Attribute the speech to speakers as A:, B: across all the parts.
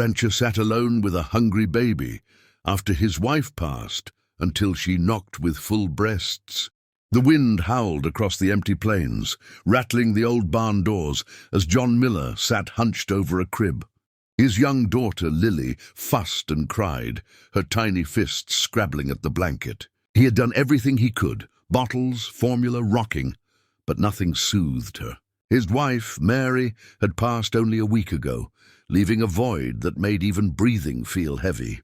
A: Rancher sat alone with a hungry baby after his wife passed until she knocked with full breasts. The wind howled across the empty plains, rattling the old barn doors as John Miller sat hunched over a crib. His young daughter, Lily, fussed and cried, her tiny fists scrabbling at the blanket. He had done everything he could, bottles, formula, rocking, but nothing soothed her. His wife, Mary, had passed only a week ago, leaving a void that made even breathing feel heavy.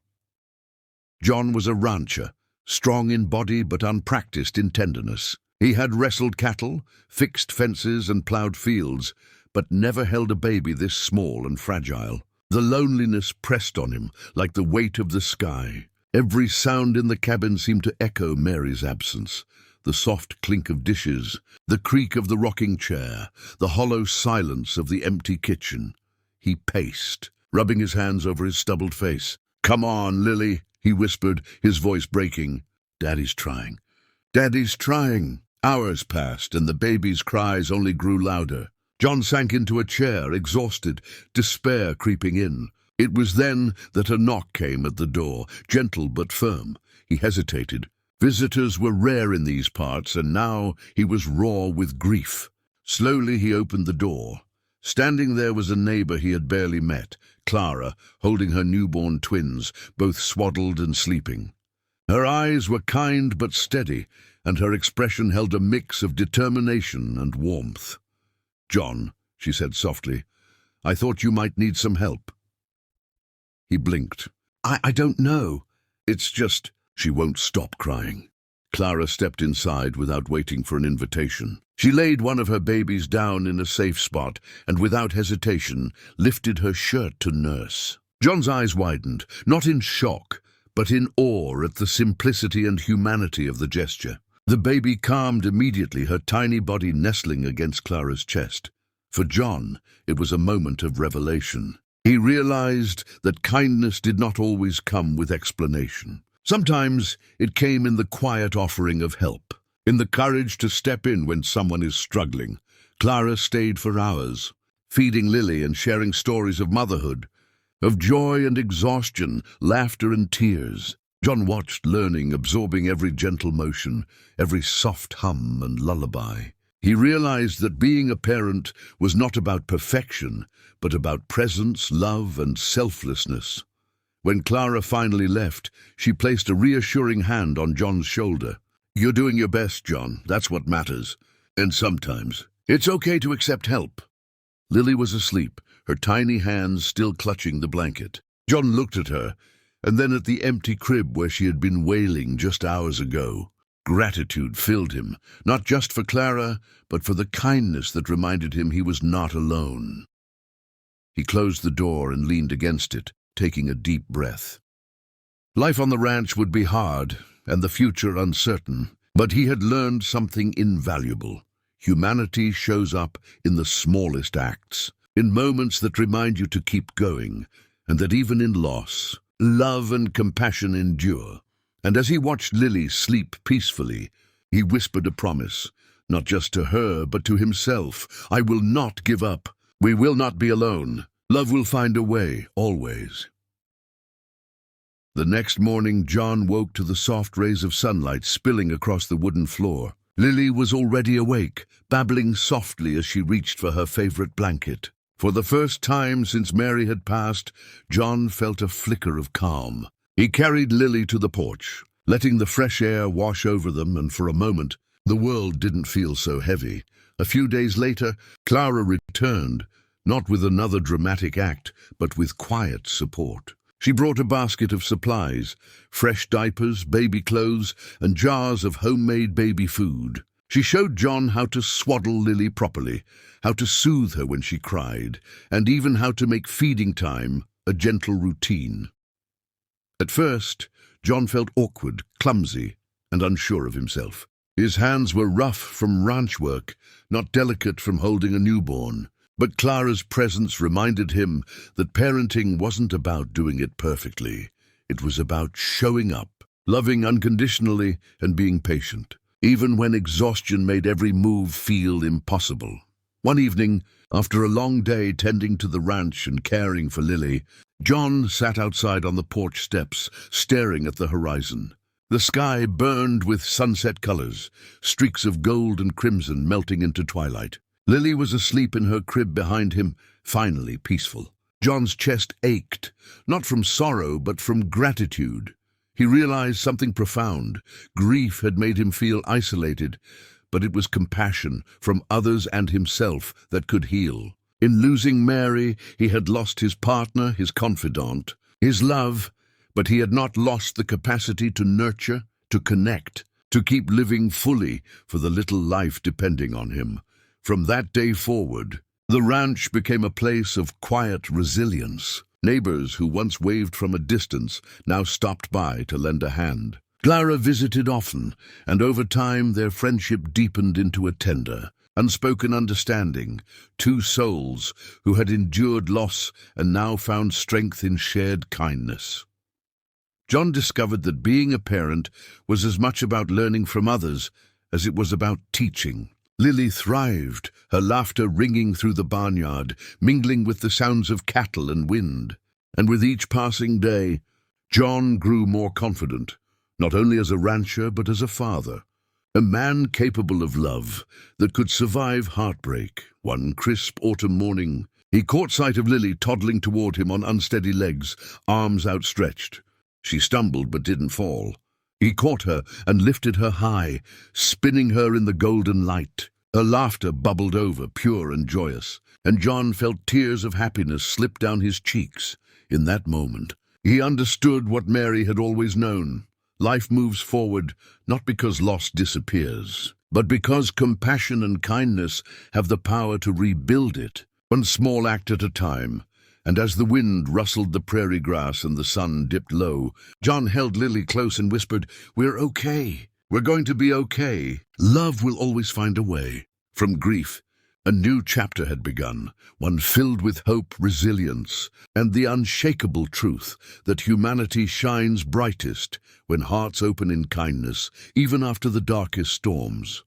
A: John was a rancher, strong in body but unpracticed in tenderness. He had wrestled cattle, fixed fences and plowed fields, but never held a baby this small and fragile. The loneliness pressed on him like the weight of the sky. Every sound in the cabin seemed to echo Mary's absence. The soft clink of dishes, the creak of the rocking chair, the hollow silence of the empty kitchen. He paced, rubbing his hands over his stubbled face. "Come on, Lily," he whispered, his voice breaking. "Daddy's trying. Daddy's trying." Hours passed, and the baby's cries only grew louder. John sank into a chair, exhausted, despair creeping in. It was then that a knock came at the door, gentle but firm. He hesitated. Visitors were rare in these parts, and now he was raw with grief. Slowly he opened the door. Standing there was a neighbor he had barely met, Clara, holding her newborn twins, both swaddled and sleeping. Her eyes were kind but steady, and her expression held a mix of determination and warmth. "John," she said softly, "I thought you might need some help." He blinked. I don't know. It's just—" "She won't stop crying." Clara stepped inside without waiting for an invitation. She laid one of her babies down in a safe spot and, without hesitation, lifted her shirt to nurse. John's eyes widened, not in shock, but in awe at the simplicity and humanity of the gesture. The baby calmed immediately, her tiny body nestling against Clara's chest. For John, it was a moment of revelation. He realized that kindness did not always come with explanation. Sometimes it came in the quiet offering of help, in the courage to step in when someone is struggling. Clara stayed for hours, feeding Lily and sharing stories of motherhood, of joy and exhaustion, laughter and tears. John watched, learning, absorbing every gentle motion, every soft hum and lullaby. He realized that being a parent was not about perfection, but about presence, love, and selflessness. When Clara finally left, she placed a reassuring hand on John's shoulder. "You're doing your best, John. That's what matters. And sometimes it's okay to accept help." Lily was asleep, her tiny hands still clutching the blanket. John looked at her, and then at the empty crib where she had been wailing just hours ago. Gratitude filled him, not just for Clara, but for the kindness that reminded him he was not alone. He closed the door and leaned against it, taking a deep breath. Life on the ranch would be hard, and the future uncertain, but he had learned something invaluable. Humanity shows up in the smallest acts, in moments that remind you to keep going, and that even in loss, love and compassion endure. And as he watched Lily sleep peacefully, he whispered a promise, not just to her, but to himself. "I will not give up. We will not be alone. Love will find a way, always." The next morning, John woke to the soft rays of sunlight spilling across the wooden floor. Lily was already awake, babbling softly as she reached for her favorite blanket. For the first time since Mary had passed, John felt a flicker of calm. He carried Lily to the porch, letting the fresh air wash over them, and for a moment, the world didn't feel so heavy. A few days later, Clara returned, not with another dramatic act, but with quiet support. She brought a basket of supplies, fresh diapers, baby clothes, and jars of homemade baby food. She showed John how to swaddle Lily properly, how to soothe her when she cried, and even how to make feeding time a gentle routine. At first, John felt awkward, clumsy, and unsure of himself. His hands were rough from ranch work, not delicate from holding a newborn. But Clara's presence reminded him that parenting wasn't about doing it perfectly. It was about showing up, loving unconditionally, and being patient, even when exhaustion made every move feel impossible. One evening, after a long day tending to the ranch and caring for Lily, John sat outside on the porch steps, staring at the horizon. The sky burned with sunset colors, streaks of gold and crimson melting into twilight. Lily was asleep in her crib behind him, finally peaceful. John's chest ached, not from sorrow but from gratitude. He realized something profound. Grief had made him feel isolated, but it was compassion from others and himself that could heal. In losing Mary, he had lost his partner, his confidant, his love, but he had not lost the capacity to nurture, to connect, to keep living fully for the little life depending on him. From that day forward, the ranch became a place of quiet resilience. Neighbors who once waved from a distance now stopped by to lend a hand. Clara visited often, and over time their friendship deepened into a tender, unspoken understanding, two souls who had endured loss and now found strength in shared kindness. John discovered that being a parent was as much about learning from others as it was about teaching. Lily thrived, her laughter ringing through the barnyard, mingling with the sounds of cattle and wind. And with each passing day, John grew more confident, not only as a rancher but as a father. A man capable of love that could survive heartbreak. One crisp autumn morning, he caught sight of Lily toddling toward him on unsteady legs, arms outstretched. She stumbled but didn't fall. He caught her and lifted her high, spinning her in the golden light. Her laughter bubbled over, pure and joyous, and John felt tears of happiness slip down his cheeks. In that moment, he understood what Mary had always known. Life moves forward not because loss disappears, but because compassion and kindness have the power to rebuild it, one small act at a time. And as the wind rustled the prairie grass and the sun dipped low, John held Lily close and whispered, "We're okay. We're going to be okay. Love will always find a way." From grief, a new chapter had begun, one filled with hope, resilience, and the unshakable truth that humanity shines brightest when hearts open in kindness, even after the darkest storms.